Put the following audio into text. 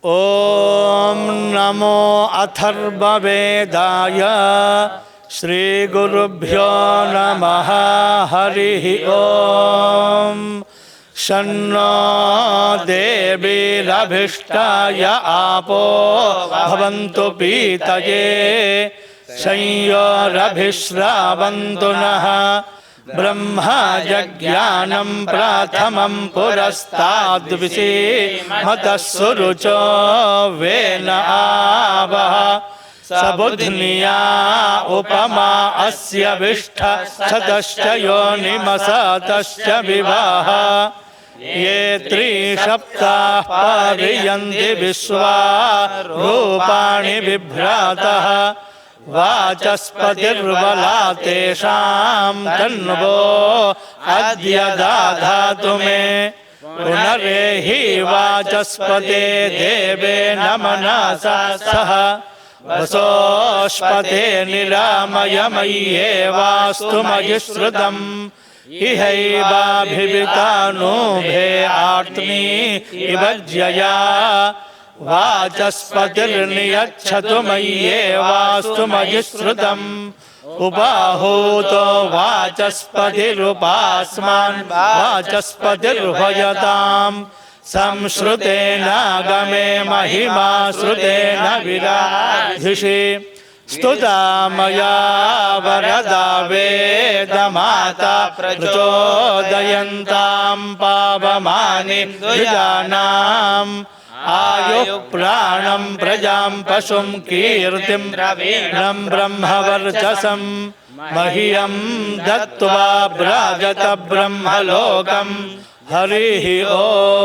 ओम नमो अथर्ववेदाय श्रीगुरुभ्यो नमः। हरिः ओम। शन्नो देवीरभिष्टाय आपो भवन्तु पीतये संयोरभिश्रावन्तु नः। ब्रह्मा जज्ञानं प्रथमं पुरस्ताद्विषीमतः सुरुचो वेन आवः। सबुध्निया उपमा अस्य विष्ठ सतश्च योनिमसतश्च विवाह। ये त्रिसप्ताः पर्यन्ति विश्वा रूपाणि बिभ्रातः। वाचस्पतिर्बला तेषां तन्वो अद्य दधातु मे। पुनरेहि वाचस्पते देवेन मनसा सह वसोऽस्पते निरामय मय्येवास्तु मयि श्रुतम्। इहैवाभिवितानोभे आत्मी इव ज्यया वाचस्पतिर्नियच्छतु मय्येवास्तु मयि श्रुतम्। उपाहूतो वाचस्पतिरुपास्मान् वाचस्पतिर्भयताम्। संश्रुतेनागमे महिमा श्रुतेन विराधिषि। स्तुता मया वरदा वेदमाता प्रचोदयन्तां पावमानि द्विजानाम्। आयुः प्राणं प्रजां पशुं कीर्तिं रवीणं ब्रह्मवर्चसं। मह्यं दत्त्वा व्राजत ब्रह्मलोकम्। हरिः ओम्।